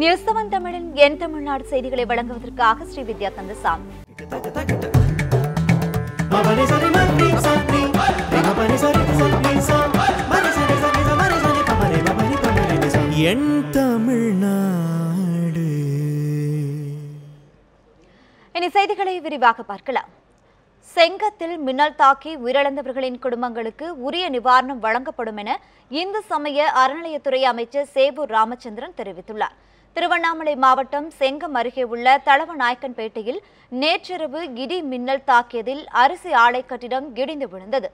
News 7 தமிழின் என் தமிழ்நாடு செய்திகளை வழங்குவதற்காக ஸ்ரீவித்யா தந்தசாமி. என் தமிழ்நாடு. இனி செய்திகளை விரிவாக பார்க்கலாம். செங்கத்தில் மின்னல் தாக்கி உயிரிழந்தவர்களின் குடும்பங்களுக்கு உரிய நிவாரணம் வழங்கப்படும் என இந்து சமய அறநிலையத்துறை அமைச்சர் சேவூர் ராமச்சந்திரன் தெரிவித்துள்ளார். திருவண்ணாமலை மாவட்டம் செங்கம் அருகே உள்ள தளவநாயக்கன்பேட்டையில் நேற்றிரவு இடி மின்னல் தாக்கியதில் அரிசி ஆலை கட்டிடம் இடிந்து விழுந்தது.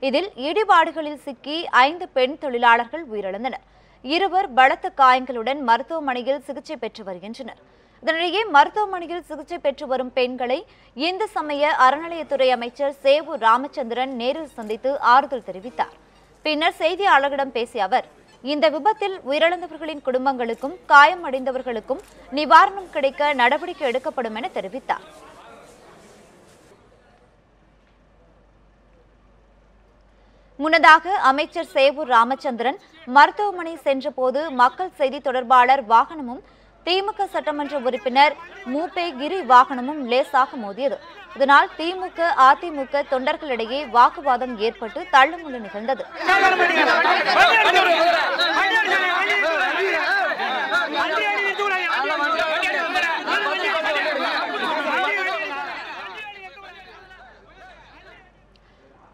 இதில் இடிபாடுகளில் சிக்கி 5 பெண் தொழிலாளர்கள் உயிரிழந்தனர். 2 பலத்த காயங்களுடன் மருத்துவமனையில் சிகிச்சை பெற்று வருகின்றனர். இதனிடையே மருத்துவமனையில் சிகிச்சை பெற்று வரும் பெண்களை இந்து சமய அறநிலையத்துறை அமைச்சர் சேவூர் ராமச்சந்திரன் நேரில் சந்தித்து ஆறுதல் தெரிவித்தார். பின்னர் செய்தியாளர்களிடம் பேசிய அவர், இந்த விபத்தில் உயிரிழந்தவர்களின் குடும்பங்களுக்கும் காயமடைந்தவர்களுக்கும் நிவாரணம் கிடைக்க நடவடிக்கை எடுக்கப்படும் என தெரிவித்தார். முன்னதாக அமைச்சர் சேவூர் ராமச்சந்திரன் மருத்துவமனை சென்றபோது மக்கள் செய்தி தொடர்பாளர் வாகனமும் திமுக சட்டமன்ற உறுப்பினர் மூப்பே கிரி வாகனமும் லேசாக மோதியது. இதனால் திமுக அதிமுக தொண்டர்களிடையே வாக்குவாதம் ஏற்பட்டு தள்ளுமுள்ளு நிகழ்ந்தது.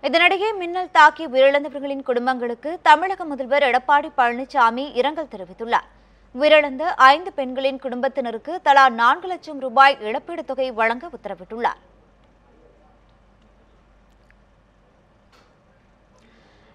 இதனிடையே மின்னல் தாக்கி உயிரிழந்தவர்களின் குடும்பங்களுக்கு தமிழக முதல்வர் எடப்பாடி பழனிசாமி இரங்கல் தெரிவித்துள்ளார். உயிரிழந்த 5 பெண்களின் குடும்பத்தினருக்கு தலா 4 லட்சம் ரூபாய் இழப்பீடு தொகை வழங்க உத்தரவிட்டுள்ளார்.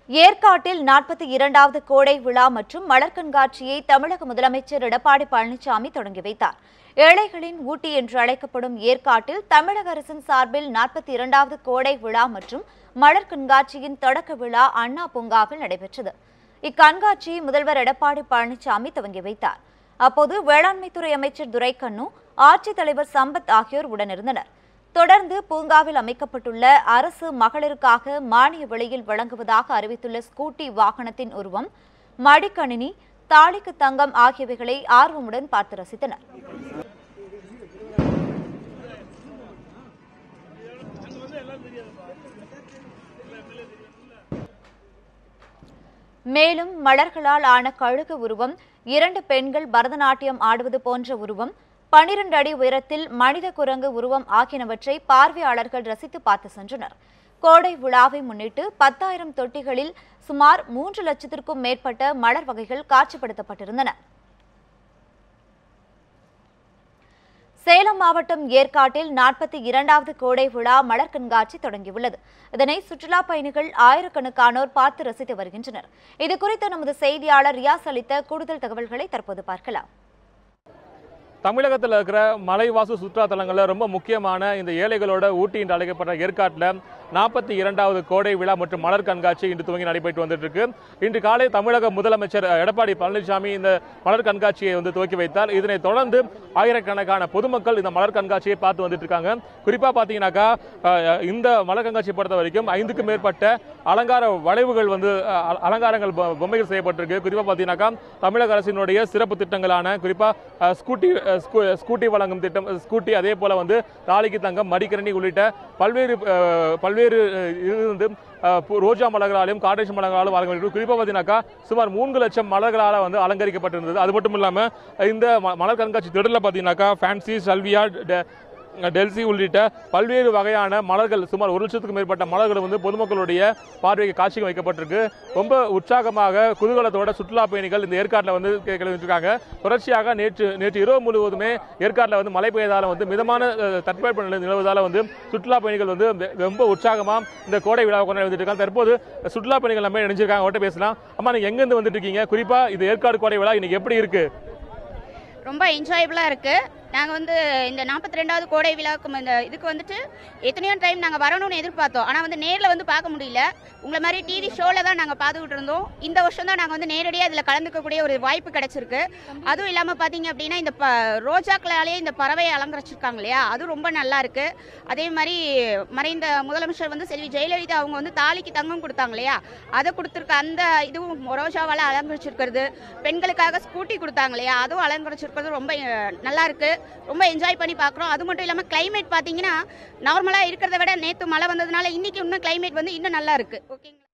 ஏற்காட்டில் 42வது கோடை விழா மற்றும் மலர் கண்காட்சியை தமிழக முதலமைச்சர் எடப்பாடி பழனிசாமி தொடங்கி வைத்தார். ஏழைகளின் ஊட்டி என்று அழைக்கப்படும் ஏற்காட்டில் தமிழக அரசின் சார்பில் 42வது கோடை விழா மற்றும் மலர் கண்காட்சியின் தொடக்க விழா அண்ணா பூங்காவில் நடைபெற்றது. இக்கண்காட்சியை முதல்வர் எடப்பாடி பழனிசாமி துவங்கி வைத்தார். அப்போது வேளாண்மைத்துறை அமைச்சர் துரைக்கண்ணு, ஆட்சித்தலைவர் சம்பத் ஆகியோர் உடனிருந்தனர். தொடர்ந்து பூங்காவில் அமைக்கப்பட்டுள்ள அரசு மகளிருக்காக மானிய விலையில் வழங்குவதாக அறிவித்துள்ள ஸ்கூட்டி வாகனத்தின் உருவம், மடிக்கணினி, தாலிக்கு தங்கம் ஆகியவைகளை ஆர்வமுடன் பார்த்து ரசித்தனர். மேலும் மலர்களால் ஆன கழுகு உருவம், 2 பெண்கள் பரதநாட்டியம் ஆடுவது போன்ற உருவம், 12 அடி உயரத்தில் மனித குரங்கு உருவம் ஆகியனவற்றை பார்வையாளர்கள் ரசித்து பார்த்து சென்றனர். கோடை விழாவை முன்னிட்டு 10,000 தொட்டிகளில் சுமார் 3 லட்சத்திற்கும் மேற்பட்ட மலர் வகைகள் காட்சிப்படுத்தப்பட்டிருந்தன. சேலம் மாவட்டம் ஏற்காட்டில் 42வது கோடை விழா மலர் கண்காட்சி தொடங்கியுள்ளது. இதனை சுற்றுலா பயணிகள் ஆயிரக்கணக்கானோர் பார்த்து ரசித்து வருகின்றனர். இதுகுறித்து நமது செய்தியாளர் ரியாஸ் அளித்த கூடுதல் தகவல்களை தற்போது பார்க்கலாம். தமிழகத்தில் இருக்கிற மலைவாசு சுற்றுலா தலங்களில் ரொம்ப முக்கியமான இந்த ஏழைகளோட ஊட்டி என்று அழைக்கப்பட்ட ஏற்காட்டில் 42வது கோடை விழா மற்றும் மலர் கண்காட்சி இன்று துவங்கி நடைபெற்று வந்துட்டு இருக்கு. இன்று காலை தமிழக முதலமைச்சர் எடப்பாடி பழனிசாமி இந்த மலர் கண்காட்சியை துவக்கி வைத்தார். இதனைத் தொடர்ந்து ஆயிரக்கணக்கான பொதுமக்கள் இந்த மலர் கண்காட்சியை பார்த்து வந்துட்டு இருக்காங்க. குறிப்பாக பார்த்தீங்கன்னாக்கா இந்த மலர் கண்காட்சியை பொறுத்த வரைக்கும் 5க்கும் மேற்பட்ட அலங்கார வளைவுகள் அலங்காரங்கள் பொம்மைகள் செய்யப்பட்டிருக்கு. குறிப்பாக பார்த்தீங்கன்னாக்கா தமிழக அரசினுடைய சிறப்பு திட்டங்களான குறிப்பாக ஸ்கூட்டி வழங்கும் திட்டம், ஸ்கூட்டி, அதே போல தாலிக்கு தங்கம், மடிக்கரணி உள்ளிட்ட பல்வேறு இருந்து ரோஜா மலர்களாலும் காட்டேஷ் மலர்களாலும் வழங்கப்பட்டிருக்கு. குறிப்பாக பார்த்தீங்கன்னாக்கா சுமார் 3 லட்சம் மலர்களால் அலங்கரிக்கப்பட்டிருந்தது. அது மட்டும் இல்லாமல் இந்த மலர் கண்காட்சி திடலில் பார்த்தீங்கன்னாக்கா ஃபேன்சி, சல்வியா, டெல்சி உள்ளிட்ட பல்வேறு வகையான மலர்கள், சுமார் 1 லட்சத்துக்கும் மேற்பட்ட மலர்கள் பொதுமக்களுடைய பார்வைக்கு காட்சிக்கு வைக்கப்பட்டிருக்கு. ரொம்ப உற்சாகமாக குதூகலத்தோட சுற்றுலா பயணிகள் இந்த ஏற்காட்டில் கிளம்பிட்டு தொடர்ச்சியாக நேற்று இரவு முழுவதுமே ஏற்காட்டில் மழை பெய்ததால் மிதமான தட்பவெப்ப நிலை நிலவுவதால் சுற்றுலா பயணிகள் ரொம்ப உற்சாகமாக இந்த கோடை விழாவை கொண்டாடி வந்துட்டு இருக்காங்க. தற்போது சுற்றுலா பயணிகள் நம்ம நினைச்சிருக்காங்க, அவர்கிட்ட பேசலாம். அம்மா, நீங்க எங்கேருந்து வந்துட்டு இருக்கீங்க? குறிப்பா இது ஏற்காடு கோடை விழா இன்னைக்கு எப்படி இருக்கு? ரொம்ப என்ஜாயபிளா இருக்கு. நாங்கள் வந்து இந்த 42வது கோடை விழாவுக்கு இந்த இதுக்கு வந்துட்டு எத்தனையோ டைம் நாங்கள் வரணும்னு எதிர்பார்த்தோம். ஆனால் வந்து நேரில் வந்து பார்க்க முடியல. உங்களை மாதிரி டிவி ஷோவில் தான் நாங்கள் பார்த்துக்கிட்டு இருந்தோம். இந்த வருஷம் தான் நாங்கள் வந்து நேரடியாக இதில் கலந்துக்கக்கூடிய ஒரு வாய்ப்பு கிடைச்சிருக்கு. அதுவும் இல்லாமல் பார்த்தீங்க அப்படின்னா இந்த ரோஜாக்களாலே இந்த பறவையை அலங்கரிச்சிருக்காங்க இல்லையா, அது ரொம்ப நல்லா இருக்கு. அதே மாதிரி மறைந்த முதலமைச்சர் வந்து செல்வி ஜெயலலிதா அவங்க வந்து தாலிக்கு தங்கம் கொடுத்தாங்க இல்லையா, அதை கொடுத்துருக்க அந்த இதுவும் ரோஜாவால் அலங்கரிச்சிருக்கிறது. பெண்களுக்காக ஸ்கூட்டி கொடுத்தாங்க இல்லையா, அதுவும் அலங்கரிச்சிருக்கிறது ரொம்ப நல்லா இருக்கு. ரொம்ப என்ஜாய் பண்ணி பார்க்குறோம். அது மட்டும் இல்லாமல் கிளைமேட் பார்த்தீங்கன்னா நார்மலாக இருக்கிறத விட நேற்று மழை வந்ததுனால இன்னைக்கு இன்னும் கிளைமேட் வந்து இன்னும் நல்லா இருக்கு. ஓகேங்களா.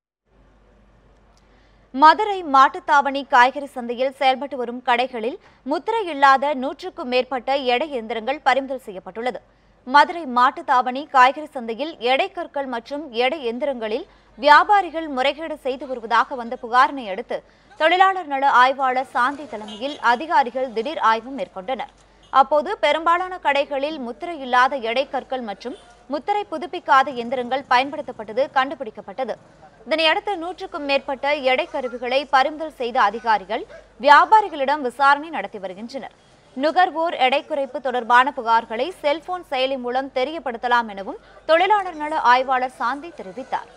மதுரை மாட்டுத்தாவணி காய்கறி சந்தையில் செயல்பட்டு வரும் கடைகளில் முத்திரை இல்லாத 100க்கும் மேற்பட்ட எடை இயந்திரங்கள் பறிமுதல் செய்யப்பட்டுள்ளது. மதுரை மாட்டுத்தாவணி காய்கறி சந்தையில் எடை கற்கள் மற்றும் எடை எந்திரங்களில் வியாபாரிகள் முறைகேடு செய்து வருவதாக வந்த புகாரினை அடுத்து தொழிலாளர் நல ஆய்வாளர் சாந்தி தலைமையில் அதிகாரிகள் திடீர் ஆய்வு மேற்கொண்டனர். அப்போது பெரும்பாலான கடைகளில் முத்திரை இல்லாத எடை கற்கள் மற்றும் முத்திரை புதுப்பிக்காத எந்திரங்கள் பயன்படுத்தப்பட்டது கண்டுபிடிக்கப்பட்டது. இதனையடுத்து 100க்கும் மேற்பட்ட எடை கருவிகளை பறிமுதல் செய்த அதிகாரிகள் வியாபாரிகளிடம் விசாரணை நடத்தி வருகின்றனர். நுகர்வோர் எடை குறைப்பு தொடர்பான புகார்களை செல்போன் செயலி மூலம் தெரியப்படுத்தலாம் எனவும் தொழிலாளர் நல ஆய்வாளர் சாந்தி தெரிவித்தார்.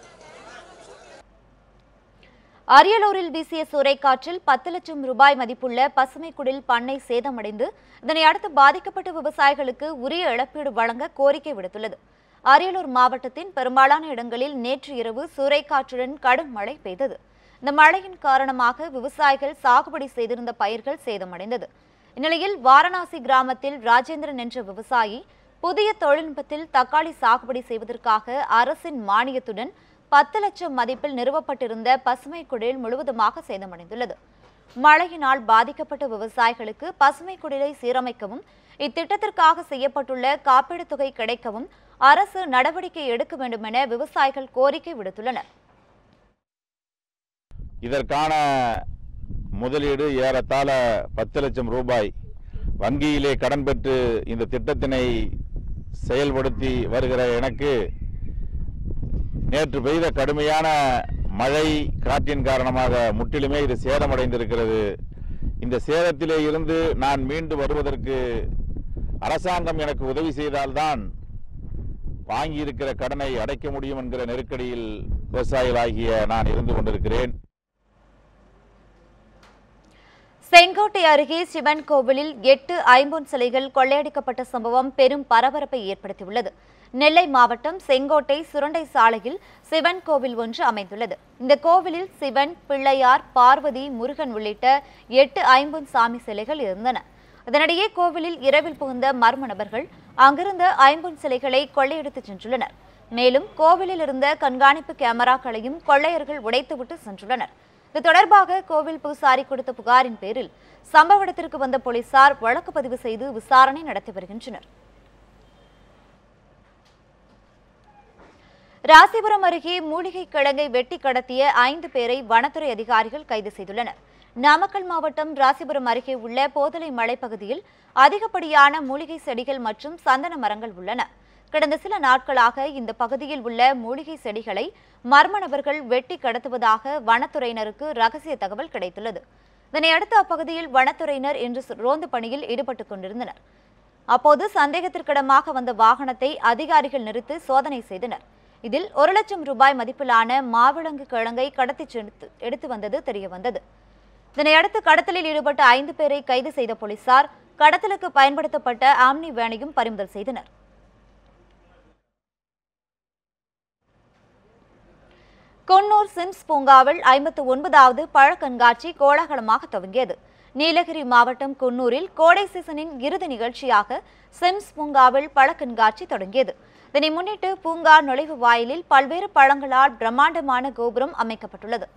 அரியலூரில் வீசிய சூறைக்காற்றில் 10 லட்சம் ரூபாய் மதிப்புள்ள பசுமை குடில் பண்ணை சேதமடைந்து இதனை அடுத்து பாதிக்கப்பட்ட விவசாயிகளுக்கு உரிய இழப்பீடு வழங்க கோரிக்கை விடுத்துள்ளது. அரியலூர் மாவட்டத்தின் பெரும்பாலான இடங்களில் நேற்று இரவு சூறைக்காற்றுடன் கடும் மழை பெய்தது. இந்த மழையின் காரணமாக விவசாயிகள் சாகுபடி செய்திருந்த பயிர்கள் சேதமடைந்தது. இந்நிலையில் வாரணாசி கிராமத்தில் ராஜேந்திரன் என்ற விவசாயி புதிய தொழில்நுட்பத்தில் தக்காளி சாகுபடி செய்வதற்காக அரசின் மானியத்துடன் 10 லட்சம் மதிப்பில் நிறுவப்பட்டிருந்த பசுமை குடில் முழுவதுமாக சேதமடைந்துள்ளது. மழையினால் பாதிக்கப்பட்ட விவசாயிகளுக்கு பசுமை குடிலை சீரமைக்கவும் இத்திட்டத்திற்காக செய்யப்பட்டுள்ள காப்பீடு தொகை கிடைக்கவும் அரசு நடவடிக்கை எடுக்க வேண்டும் என விவசாயிகள் கோரிக்கை விடுத்துள்ளனர். இதற்கான முதலீடு ஏறத்தாழ 10 லட்சம் ரூபாய் வங்கியிலே கடன் பெற்று இந்த திட்டத்தினை செயல்படுத்தி வருகிற எனக்கு நேற்று பெய்த கடுமையான மழை காற்றின் காரணமாக முற்றிலுமே இது சேதமடைந்திருக்கிறது. இந்த சேதத்திலே இருந்து நான் மீண்டு வருவதற்கு அரசாங்கம் எனக்கு உதவி செய்தால்தான் வாங்கியிருக்கிற கடனை அடைக்க முடியும் என்கிற நெருக்கடியில் விவசாயிகளாகிய நான் இருந்து கொண்டிருக்கிறேன். செங்கோட்டை அருகே சிவன் கோவிலில் 8 ஐம்பொன் சிலைகள் கொள்ளையடிக்கப்பட்ட சம்பவம் பெரும் பரபரப்பை ஏற்படுத்தியுள்ளது. நெல்லை மாவட்டம் செங்கோட்டை சுரண்டை சாலையில் சிவன் கோவில் ஒன்று அமைந்துள்ளது. இந்த கோவிலில் சிவன், பிள்ளையார், பார்வதி, முருகன் உள்ளிட்ட 8 ஐம்பொன் சாமி சிலைகள் இருந்தன. இதனிடையே கோவிலில் இரவில் புகுந்த மர்ம நபர்கள் அங்கிருந்த ஐம்பொன் சிலைகளை கொள்ளையடித்து சென்றுள்ளனர். மேலும் கோவிலில் இருந்த கண்காணிப்பு கேமராக்களையும் கொள்ளையர்கள் உடைத்துவிட்டு சென்றுள்ளனர். இது தொடர்பாக கோவில் பூசாரி கொடுத்த புகாரின் பேரில் சம்பவ இடத்திற்கு வந்த போலீசார் வழக்கு பதிவு செய்து விசாரணை நடத்தி வருகின்றனர். ராசிபுரம் அருகே மூலிகை கிழங்கை வெட்டி கடத்திய 5 பேரை வனத்துறை அதிகாரிகள் கைது செய்துள்ளனர். நாமக்கல் மாவட்டம் ராசிபுரம் அருகே உள்ள போதலை மலைப்பகுதியில் அதிகப்படியான மூலிகை செடிகள் மற்றும் சந்தன மரங்கள் உள்ளன. கடந்த சில நாட்களாக இந்த பகுதியில் உள்ள மூலிகை செடிகளை மர்ம நபர்கள் வெட்டி கடத்துவதாக வனத்துறையினருக்கு ரகசிய தகவல் கிடைத்துள்ளது. இதனையடுத்து அப்பகுதியில் வனத்துறையினர் இன்று ரோந்து பணியில் ஈடுபட்டுக் கொண்டிருந்தனர். அப்போது சந்தேகத்திற்கிடமாக வந்த வாகனத்தை அதிகாரிகள் நிறுத்தி சோதனை செய்தனர். இதில் 1 லட்சம் ரூபாய் மதிப்பிலான மாவிளங்கு கிழங்கை கடத்தி எடுத்து வந்தது தெரியவந்தது. இதனையடுத்து கடத்தலில் ஈடுபட்ட 5 பேரை கைது செய்த போலீசார் கடத்தலுக்கு பயன்படுத்தப்பட்ட ஆம்னி வேனையும் பறிமுதல் செய்தனர். குன்னூர் சிம்ஸ் பூங்காவில் 59வது பழ கண்காட்சி கோலாகலமாக துவங்கியது. நீலகிரி மாவட்டம் குன்னூரில் கோடை சீசனின் இறுதி நிகழ்ச்சியாக சிம்ஸ் பூங்காவில் பழ கண்காட்சி தொடங்கியது. இதனை முன்னிட்டு பூங்கா நுழைவு வாயிலில் பல்வேறு பழங்களால் பிரம்மாண்டமான கோபுரம் அமைக்கப்பட்டுள்ளது.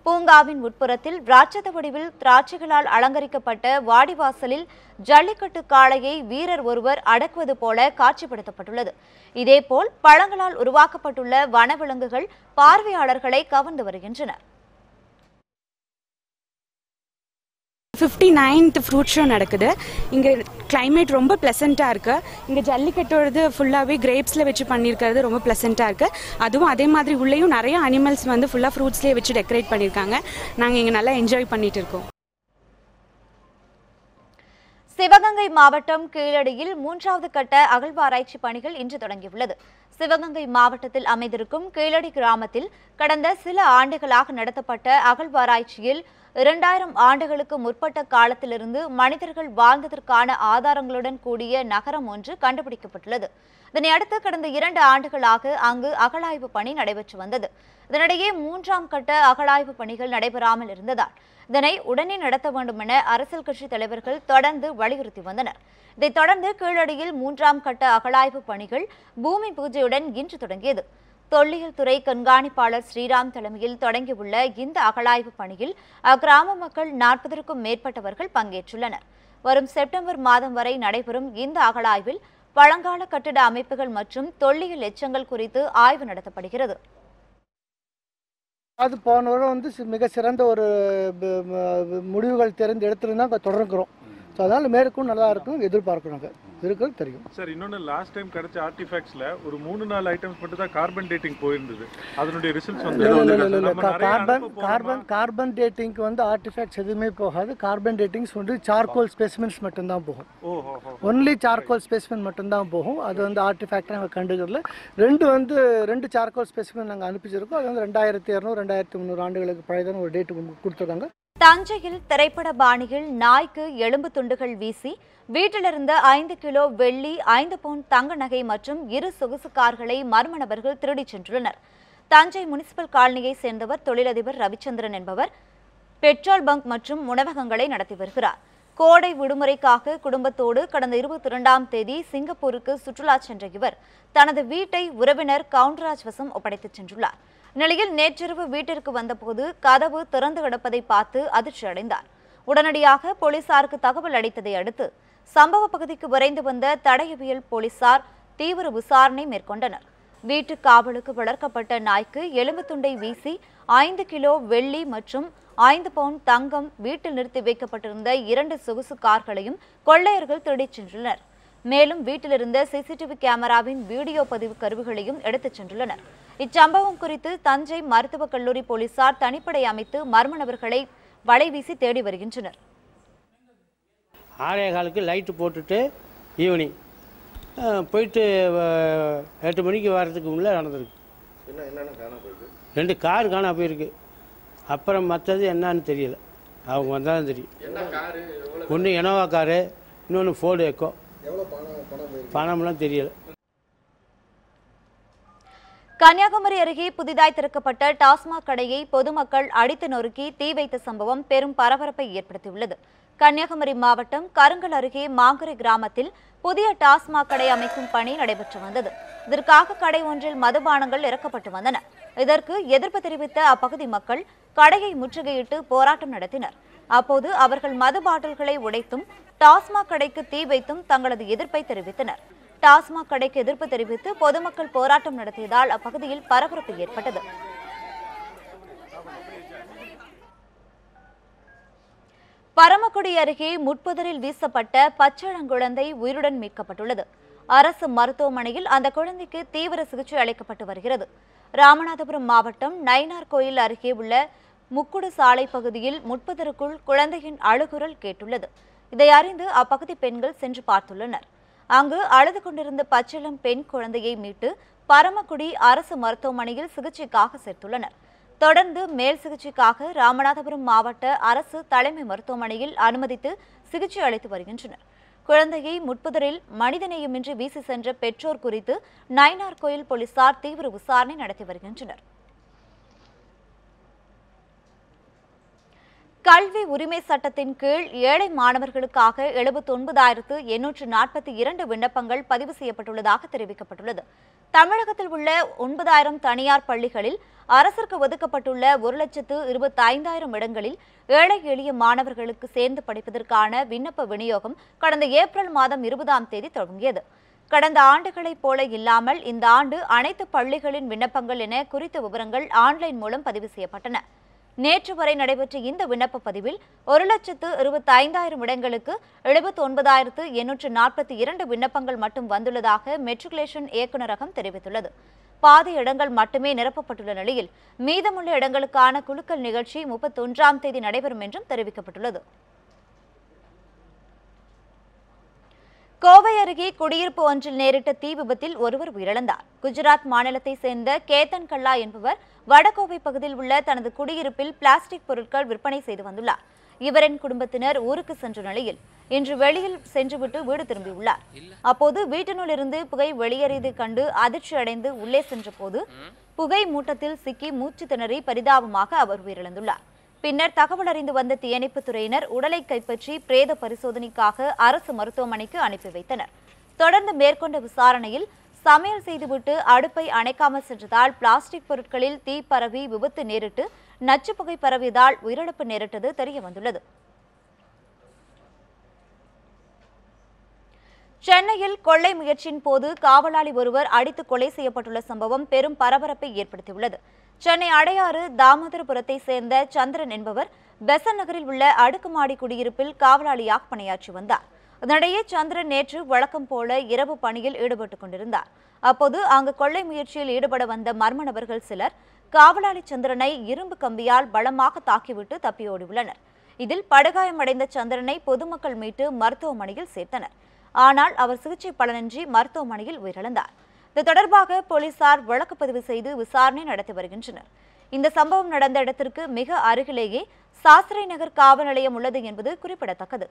பூங்காவின் உட்புறத்தில் ராட்சத வடிவில் திராட்சைகளால் அலங்கரிக்கப்பட்ட வாடிவாசலில் ஜல்லிக்கட்டு காளையை வீரர் ஒருவர் அடக்குவது போல காட்சிப்படுத்தப்பட்டுள்ளது. இதேபோல் பழங்களால் உருவாக்கப்பட்டுள்ள வனவிலங்குகள் பார்வையாளர்களை கவர்ந்து வருகின்றன. 59th ஃப்ரூட் ஷோ நடக்குது. இங்கே கிளைமேட் ரொம்ப ப்ளசண்ட்டாக இருக்குது. இங்கே ஜல்லிக்கட்டோடது ஃபுல்லாகவே கிரேப்ஸில் வச்சு பண்ணியிருக்கிறது ரொம்ப ப்ளசண்ட்டாக இருக்குது. அதுவும் அதே மாதிரி உள்ளேயும் நிறைய அனிமல்ஸ் வந்து ஃபுல்லாக ஃப்ரூட்ஸ்லேயே வச்சு டெக்கரேட் பண்ணியிருக்காங்க. நாங்கள் இங்கே நல்லா என்ஜாய் பண்ணிட்டு இருக்கோம். சிவகங்கை மாவட்டம் கீழடியில் 3வது கட்ட அகழ்வாராய்ச்சி பணிகள் இன்று தொடங்கியுள்ளது. சிவகங்கை மாவட்டத்தில் அமைந்திருக்கும் கீழடி கிராமத்தில் கடந்த சில ஆண்டுகளாக நடத்தப்பட்ட அகழ்வாராய்ச்சியில் 2000 ஆண்டுகளுக்கு முற்பட்ட காலத்திலிருந்து மனிதர்கள் வாழ்ந்ததற்கான ஆதாரங்களுடன் கூடிய நகரம் ஒன்று கண்டுபிடிக்கப்பட்டுள்ளது. இதனையடுத்து கடந்த 2 ஆண்டுகளாக அங்கு அகழாய்வு பணி நடைபெற்று வந்தது. இதனிடையே 3ஆம் கட்ட அகழாய்வு பணிகள் நடைபெறாமல் இருந்ததால் இதனை உடனே நடத்த வேண்டும் என அரசியல் கட்சி தலைவர்கள் தொடர்ந்து வலியுறுத்தி வந்தனர். இதைத் தொடர்ந்து கீழடியில் 3ஆம் கட்ட அகழாய்வு பணிகள் பூமி பூஜையுடன் இன்று தொடங்கியது. தொல்லியல் துறை கண்காணிப்பாளர் ஸ்ரீராம் தலைமையில் தொடங்கியுள்ள இந்த அகழாய்வு பணியில் அக்கிராம மக்கள் 40க்கும் மேற்பட்டவர்கள் பங்கேற்றுள்ளனர். வரும் செப்டம்பர் மாதம் வரை நடைபெறும் இந்த அகழாய்வில் பழங்கால கட்டிட அமைப்புகள் மற்றும் தொல்லியல் எச்சங்கள் குறித்து ஆய்வு நடத்தப்படுகிறது. அது போன வருடம் மிக சிறந்த ஒரு முடிவுகள் தெரிந்து எடுத்துருந்தா தொடர்கிறோம். ஸோ அதனால் மேற்கும் நல்லா இருக்கும் எதிர்பார்க்குறாங்க இருக்கிறது தெரியும். சார் இன்னொன்று லாஸ்ட் டைம் கிடைச்ச ஆர்டிஃபேக்ட்ஸில் ஒரு 3-4 ஐட்டம்ஸ் மட்டும் தான் கார்பன் டேட்டிங் போயிருந்தது. அதனுடைய ரிசல்ட்ஸ் கார்பன் டேட்டிங்க்கு ஆர்டிஃபேக்ட்ஸ் எதுவுமே போகாது. கார்பன் டேட்டிங்ஸ் சார்கோல் ஸ்பெசிமென்ஸ் மட்டும்தான் போகும். ஒன்லி சார்கோல் ஸ்பெசிமென் மட்டும்தான் போகும். அது ஆர்டிஃபேக்ட் நாங்கள் கண்டுக்கிறதுல ரெண்டு சார்கோல் ஸ்பெசிமென் நாங்கள் அனுப்பிச்சிருக்கோம். அது 2200 2300 ஆண்டுகளுக்கு பழையதான ஒரு டேட்டு கொடுத்துருக்காங்க. தஞ்சையில் திரைப்பட பாணியில் நாய்க்கு எலும்பு துண்டுகள் வீசி வீட்டிலிருந்த 5 கிலோ வெள்ளி, 5 பவுண்ட் தங்க நகை மற்றும் 2 சொகுசு கார்களை மர்ம நபர்கள் திருடிச் சென்றுள்ளனர். தஞ்சை முனிசிபல் காலனியை சேர்ந்தவர் தொழிலதிபர் ரவிச்சந்திரன் என்பவர் பெட்ரோல் பங்க் மற்றும் உணவகங்களை நடத்தி வருகிறார். கோடை விடுமுறைக்காக குடும்பத்தோடு கடந்த 22ஆம் தேதி சிங்கப்பூருக்கு சுற்றுலா சென்ற இவர் தனது வீட்டை உறவினர் கவுண்டராஜ் வசம் ஒப்படைத்துச் சென்றுள்ளார். இந்நிலையில் நேற்றிரவு வீட்டிற்கு வந்தபோது கதவு திறந்து கிடப்பதை பார்த்து அதிர்ச்சி அடைந்தார். உடனடியாக போலீசாருக்கு தகவல் அளித்ததை அடுத்து சம்பவ பகுதிக்கு விரைந்து வந்த தடயவியல் போலீசார் தீவிர விசாரணை மேற்கொண்டனர். வீட்டு காவலுக்கு வளர்க்கப்பட்ட நாய்க்கு எலும்பு துண்டை வீசி 5 கிலோ வெள்ளி மற்றும் 5 பவுண்ட் தங்கம் வீட்டில் நிறுத்தி வைக்கப்பட்டிருந்த 2 சொகுசு கார்களையும் கொள்ளையர்கள் திருடிச் சென்றுள்ளனர். மேலும் வீட்டிலிருந்த சிசிடிவி கேமராவின் வீடியோ பதிவு கருவிகளையும் எடுத்துச் சென்றுள்ளனர். இச்சம்பவம் குறித்து தஞ்சை மருத்துவக் கல்லூரி போலீசார் தனிப்படை அமைத்து மர்ம நபர்களை வலைவீசி தேடி வருகின்றனர். 6:15 லைட்டு போட்டுட்டு ஈவினிங் போயிட்டு 8 மணிக்கு வரதுக்கு முன்னே நடந்திருக்கு. 2 கார் காணா போயிருக்கு. அப்புறம் மற்றது என்னன்னு தெரியல. அவங்க வந்தாலும் தெரியும். ஒன்று இனோவா காரு, இன்னொன்று ஃபோர்டு எக்கோ. பணம்லாம் தெரியல. கன்னியாகுமரி அருகே புதிதாய் திறக்கப்பட்ட டாஸ்மாக் கடையை பொதுமக்கள் அடித்து நொறுக்கி தீ வைத்த சம்பவம் பெரும் பரபரப்பை ஏற்படுத்தியுள்ளது. கன்னியாகுமரி மாவட்டம் கருங்கல் அருகே மாங்குரை கிராமத்தில் புதிய டாஸ்மாக் கடை அமைக்கும் பணி நடைபெற்று வந்தது. இதற்காக கடை ஒன்றில் மதுபானங்கள் இறக்கப்பட்டு வந்தன. இதற்கு எதிர்ப்பு தெரிவித்த அப்பகுதி மக்கள் கடையை முற்றுகையிட்டு போராட்டம் நடத்தினர். அப்போது அவர்கள் மது பாட்டில்களை உடைத்தும் டாஸ்மாக் கடைக்கு தீ வைத்தும் தங்களது எதிர்ப்பை தெரிவித்தனர். டாஸ்மாக் கடைக்கு எதிர்ப்பு தெரிவித்து பொதுமக்கள் போராட்டம் நடத்தியதால் அப்பகுதியில் பரபரப்பு ஏற்பட்டது. பரமக்குடி அருகே முட்புதரில் வீசப்பட்ட பச்சிளங்குழந்தை உயிருடன் மீட்கப்பட்டுள்ளது. அரசு மருத்துவமனையில் அந்த குழந்தைக்கு தீவிர சிகிச்சை அளிக்கப்பட்டு வருகிறது. ராமநாதபுரம் மாவட்டம் நயினார் கோயில் அருகே உள்ள முக்குடு சாலை பகுதியில் முட்புதருக்குள் குழந்தையின் அழுகுரல் கேட்டுள்ளது. இதை அறிந்து அப்பகுதி பெண்கள் சென்று பார்த்துள்ளனர். அங்கு அழுது கொண்டிருந்த பச்சிளம் பெண் குழந்தையை மீட்டு பரமக்குடி அரசு மருத்துவமனையில் சிகிச்சைக்காக சேர்த்துள்ளனர். தொடர்ந்து மேல் சிகிச்சைக்காக ராமநாதபுரம் மாவட்ட அரசு தலைமை மருத்துவமனையில் அனுமதித்து சிகிச்சை அளித்து வருகின்றனர். குழந்தையை முட்புதரில் மனிதநேயமின்றி வீசி சென்ற பெற்றோர் குறித்து நயினார் கோயில் போலீசார் தீவிர விசாரணை நடத்தி வருகின்றனர். கல்வி உரிமை சட்டத்தின் கீழ் ஏழை மாணவர்களுக்காக 79,842 விண்ணப்பங்கள் பதிவு செய்யப்பட்டுள்ளதாக தெரிவிக்கப்பட்டுள்ளது. தமிழகத்தில் உள்ள 9,000 தனியார் பள்ளிகளில் அரசிற்கு ஒதுக்கப்பட்டுள்ள 1,25,000 இடங்களில் ஏழை எளிய மாணவர்களுக்கு சேர்ந்து படிப்பதற்கான விண்ணப்ப விநியோகம் கடந்த ஏப்ரல் மாதம் 20ஆம் தேதி தொடங்கியது. கடந்த ஆண்டுகளைப் போல இல்லாமல் இந்த ஆண்டு அனைத்து பள்ளிகளின் விண்ணப்பங்கள் என குறித்த விவரங்கள் ஆன்லைன் மூலம் பதிவு செய்யப்பட்டன. நேற்று வரை நடைபெற்ற இந்த விண்ணப்ப பதிவில் 1,25,000 இடங்களுக்கு 79,842 விண்ணப்பங்கள் மட்டும் வந்துள்ளதாக மெட்ரிகுலேஷன் இயக்குநரகம் தெரிவித்துள்ளது. பாதி இடங்கள் மட்டுமே நிரப்பப்பட்டுள்ள நிலையில் மீதமுள்ள இடங்களுக்கான குலுக்கல் நிகழ்ச்சி 31ஆம் தேதி நடைபெறும் என்றும் தெரிவிக்கப்பட்டுள்ளது. கோவை அருகே குடியிருப்பு ஒன்றில் நேரிட்ட தீ விபத்தில் ஒருவர் உயிரிழந்தார். குஜராத் மாநிலத்தை சேர்ந்த கேத்தன் கல்லா என்பவர் வடகோவை பகுதியில் உள்ள தனது குடியிருப்பில் பிளாஸ்டிக் பொருட்கள் விற்பனை செய்து வந்துள்ளார். இவரின் குடும்பத்தினர் ஊருக்கு சென்ற நிலையில் இன்று வெளியில் சென்றுவிட்டு வீடு திரும்பியுள்ளார். அப்போது வீட்டினுள் இருந்து புகை வெளியேறியதை கண்டு அதிர்ச்சி அடைந்து உள்ளே சென்றபோது புகை மூட்டத்தில் சிக்கி மூச்சு திணறி பரிதாபமாக அவர் உயிரிழந்துள்ளார். பின்னர் தகவல் அறிந்து வந்த தீயணைப்புத் துறையினர் உடலை கைப்பற்றி பிரேத பரிசோதனைக்காக அரசு மருத்துவமனைக்கு அனுப்பி வைத்தனர். தொடர்ந்து மேற்கொண்ட விசாரணையில் சமையல் செய்துவிட்டு அடுப்பை அணைக்காமல் சென்றதால் பிளாஸ்டிக் பொருட்களில் தீ பரவி விபத்து நேரிட்டு நச்சுப்புகை பரவியதால் உயிரிழப்பு நேரிட்டது தெரியவந்துள்ளது. சென்னையில் கொள்ளை முயற்சியின் போது காவலாளி ஒருவர் அடித்து கொலை செய்யப்பட்டுள்ள சம்பவம் பெரும் பரபரப்பை ஏற்படுத்தியுள்ளது. சென்னை அடையாறு தாமோதரபுரத்தை சேர்ந்த சந்திரன் என்பவர் பெசன் நகரில் உள்ள அடுக்குமாடி குடியிருப்பில் காவலாளியாக பணியாற்றி வந்தார். இதனிடையே சந்திரன் நேற்று வழக்கம் போல இரவு பணியில் ஈடுபட்டுக் கொண்டிருந்தார். அப்போது அங்கு கொள்ளை முயற்சியில் ஈடுபட வந்த மர்ம நபர்கள் சிலர் காவலாளி சந்திரனை இரும்பு கம்பியால் பலமாக தாக்கிவிட்டு தப்பியோடியுள்ளனர். இதில் படுகாயமடைந்த சந்திரனை பொதுமக்கள் மீட்டு மருத்துவமனையில் சேர்த்தனர். ஆனால் அவர் சிகிச்சை பலனின்றி மருத்துவமனையில் உயிரிழந்தார். இது தொடர்பாக போலீசார் வழக்கு பதிவு செய்து விசாரணை நடத்தி வருகின்றனர். இந்த சம்பவம் நடந்த இடத்திற்கு மிக அருகிலேயே சாஸ்திரி நகர் காவல் நிலையம் உள்ளது என்பது குறிப்பிடத்தக்கது.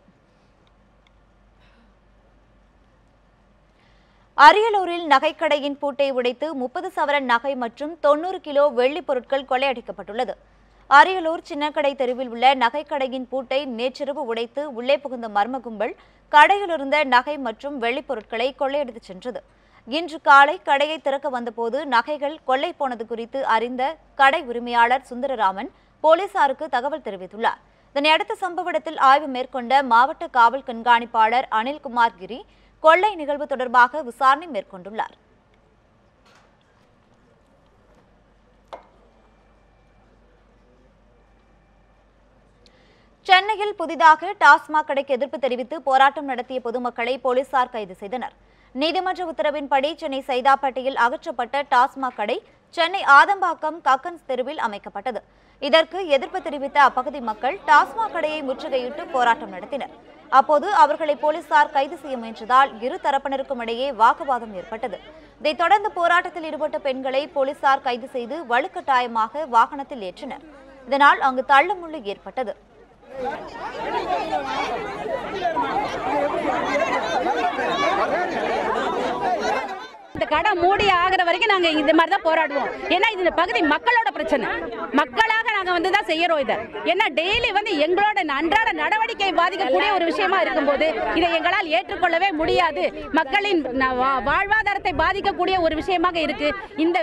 அரியலூரில் நகைக்கடையின் பூட்டை உடைத்து 30 சவரன் நகை மற்றும் 90 கிலோ வெள்ளி பொருட்கள் கொள்ளையடிக்கப்பட்டுள்ளது. அரியலூர் சின்னக்கடை தெருவில் உள்ள நகைக்கடையின் பூட்டை நேற்றிரவு உடைத்து உள்ளே புகுந்த மர்ம கும்பல் கடையில் இருந்த நகை மற்றும் வெள்ளிப் பொருட்களை கொள்ளையடித்து சென்றது. இன்று காலை கடையை திறக்க வந்தபோது நகைகள் கொள்ளை போனது குறித்து அறிந்த கடை உரிமையாளர் சுந்தரராமன் போலீசாருக்கு தகவல் தெரிவித்துள்ளார். இதனையடுத்து சம்பவ இடத்தில் ஆய்வு மேற்கொண்ட மாவட்ட காவல் கண்காணிப்பாளர் அனில்குமார் கிரி கொள்ளை நிகழ்வு தொடர்பாக விசாரணை மேற்கொண்டுள்ளார். சென்னையில் புதிதாக டாஸ்மாக் கடைக்கு எதிர்ப்பு தெரிவித்து போராட்டம் நடத்திய பொதுமக்களை போலீசார் கைது செய்தனர். நீதிமன்ற உத்தரவின்படி சென்னை சைதாப்பேட்டையில் அகற்றப்பட்ட டாஸ்மாக் கடை சென்னை ஆதம்பாக்கம் கக்கன்ஸ் தெருவில் அமைக்கப்பட்டது. இதற்கு எதிர்ப்பு தெரிவித்த அப்பகுதி மக்கள் டாஸ்மாக் கடையை முற்றுகையிட்டு போராட்டம் நடத்தினர். அப்போது அவர்களை போலீசார் கைது செய்ய முயன்றதால் இரு தரப்பினருக்கும் இடையே வாக்குவாதம் ஏற்பட்டது. இதைத் தொடர்ந்து போராட்டத்தில் ஈடுபட்ட பெண்களை போலீசார் கைது செய்து வலுக்கட்டாயமாக வாகனத்தில் ஏற்றினர். இதனால் அங்கு தள்ளுமுள்ளு ஏற்பட்டது. இந்த கடை மூடி ஆகிற வரைக்கும் நாங்க இந்த மாதிரி தான் போராடுவோம். ஏன்னா இந்த பகுதி மக்களோட பிரச்சனை, மக்களாக நாங்க வந்து தான் செய்யறோம் இதை. ஏன்னா டெய்லி வந்து எங்களோட அன்றாட நடவடிக்கை பாதிக்கக்கூடிய ஒரு விஷயமா இருக்கும்போது இதை எங்களால் ஏற்றுக்கொள்ளவே முடியாது. மக்களின் வாழ்வாதாரத்தை பாதிக்கக்கூடிய ஒரு விஷயமாக இருக்கு இந்த